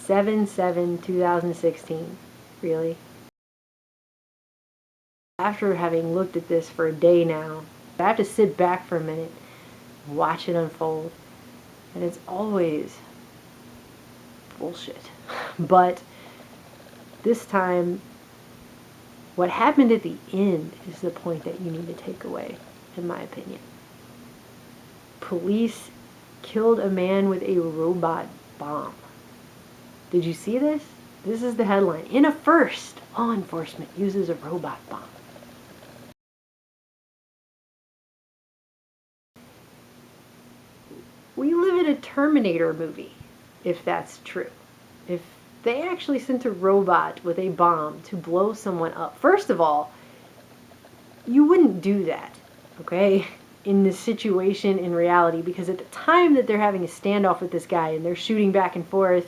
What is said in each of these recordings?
7/7/2016. Really? After having looked at this for a day now, I have to sit back for a minute, watch it unfold, and it's always bullshit. But this time, what happened at the end is the point that you need to take away, in my opinion. Police killed a man with a robot bomb. Did you see this? This is the headline. In a first, law enforcement uses a robot bomb. We live in a Terminator movie, if that's true. If they actually sent a robot with a bomb to blow someone up, first of all, you wouldn't do that, okay, in this situation in reality, because at the time that they're having a standoff with this guy and they're shooting back and forth,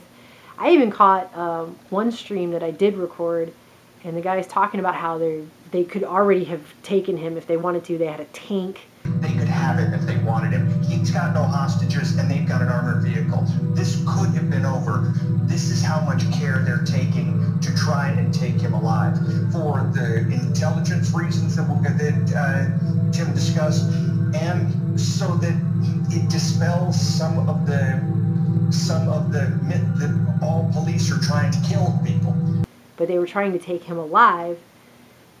I even caught one stream that I did record, and the guy's talking about how they could already have taken him if they wanted to. They had a tank. They could have him if they wanted him. He's got no hostages, and they've got an armored vehicle. This could have been over. This is how much care they're taking to try and take him alive. For the intelligence reasons that Tim discussed, and so that it dispels some of the myth that all police are trying to kill people. But they were trying to take him alive,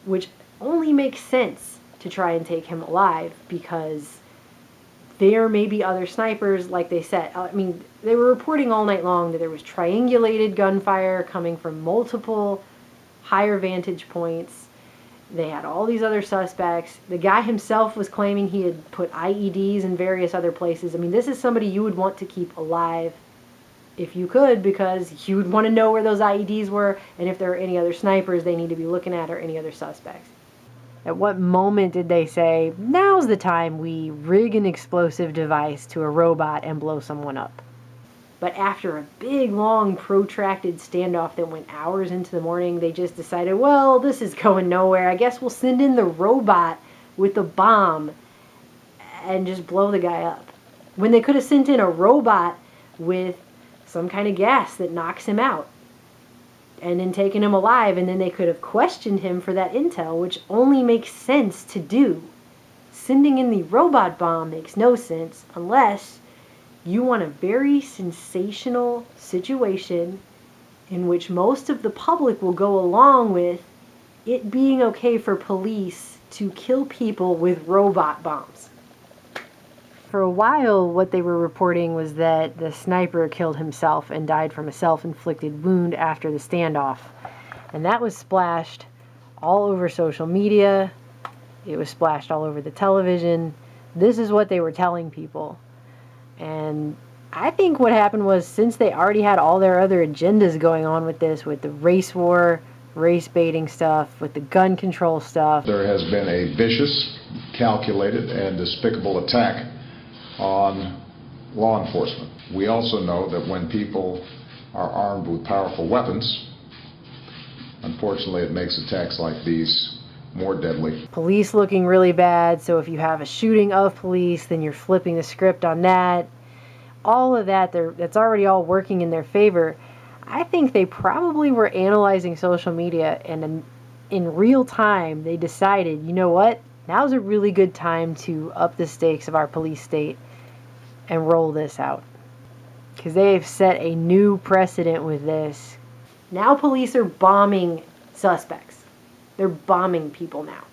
which only makes sense to try and take him alive, because there may be other snipers, like they said. I mean, they were reporting all night long that there was triangulated gunfire coming from multiple higher vantage points. They had all these other suspects. The guy himself was claiming he had put IEDs in various other places. I mean, this is somebody you would want to keep alive if you could, because you would want to know where those IEDs were, and if there are any other snipers they need to be looking at, or any other suspects. At what moment did they say, now's the time we rig an explosive device to a robot and blow someone up? But after a big, long, protracted standoff that went hours into the morning, they just decided, well, this is going nowhere. I guess we'll send in the robot with the bomb and just blow the guy up. When they could have sent in a robot with some kind of gas that knocks him out, and then taken him alive, and then they could have questioned him for that intel, which only makes sense to do. Sending in the robot bomb makes no sense unless you want a very sensational situation in which most of the public will go along with it being okay for police to kill people with robot bombs. For a while, what they were reporting was that the sniper killed himself and died from a self-inflicted wound after the standoff. And that was splashed all over social media. It was splashed all over the television. This is what they were telling people. And I think what happened was, since they already had all their other agendas going on with this, with the race war, race baiting stuff, with the gun control stuff, there has been a vicious, calculated, and despicable attack on law enforcement. We also know that when people are armed with powerful weapons, unfortunately it makes attacks like these more deadly. Police looking really bad, so if you have a shooting of police, then you're flipping the script on that. All of that, that's already all working in their favor. I think they probably were analyzing social media, and in real time they decided, you know what, now's a really good time to up the stakes of our police state and roll this out. Because they have set a new precedent with this. Now police are bombing suspects. They're bombing people now.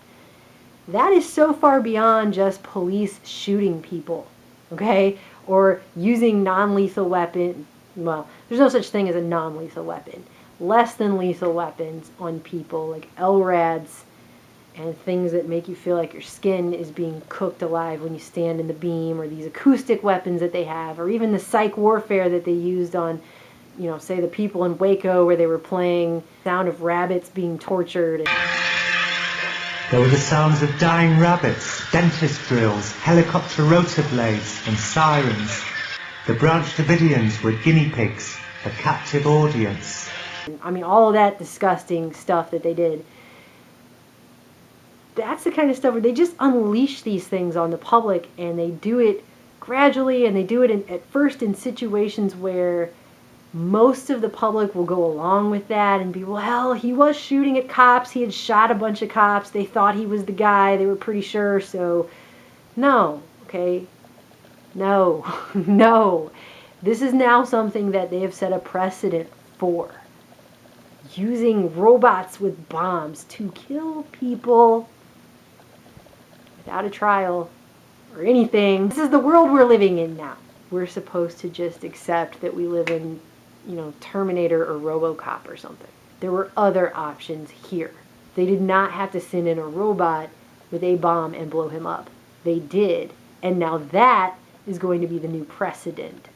That is so far beyond just police shooting people, okay? Or using non-lethal weapon. Well, there's no such thing as a non-lethal weapon. Less than lethal weapons on people, like LRADs and things that make you feel like your skin is being cooked alive when you stand in the beam, or these acoustic weapons that they have, or even the psych warfare that they used on, you know, say the people in Waco, where they were playing sound of rabbits being tortured. There were the sounds of dying rabbits, dentist drills, helicopter rotor blades, and sirens. The Branch Davidians were guinea pigs, a captive audience. I mean, all of that disgusting stuff that they did. That's the kind of stuff where they just unleash these things on the public, and they do it gradually, and they do it at first in situations where most of the public will go along with that and be, well, he was shooting at cops. He had shot a bunch of cops. They thought he was the guy. They were pretty sure. So, no, okay? No, no. This is now something that they have set a precedent for. Using robots with bombs to kill people without a trial or anything. This is the world we're living in now. We're supposed to just accept that we live in, Terminator or RoboCop or something. There were other options here. They did not have to send in a robot with a bomb and blow him up. They did. And now that is going to be the new precedent.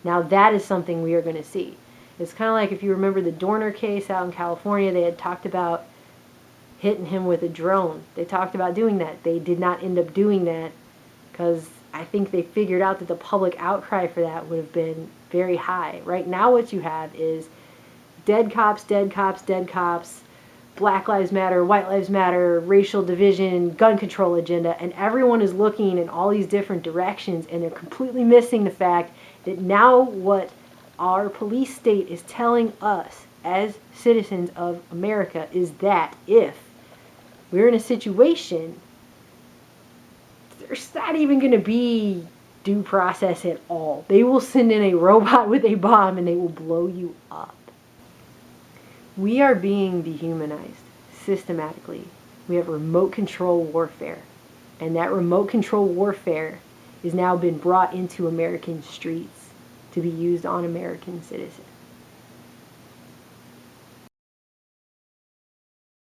Now that is something we are going to see. It's kind of like if you remember the Dorner case out in California, they had talked about hitting him with a drone. They talked about doing that. They did not end up doing that because I think they figured out that the public outcry for that would have been very high. Right now what you have is dead cops, dead cops, dead cops, Black Lives Matter, White Lives Matter, racial division, gun control agenda, and everyone is looking in all these different directions, and they're completely missing the fact that now what our police state is telling us as citizens of America is that if we're in a situation, there's not even going to be due process at all. They will send in a robot with a bomb and they will blow you up. We are being dehumanized systematically. We have remote control warfare. And that remote control warfare has now been brought into American streets to be used on American citizens.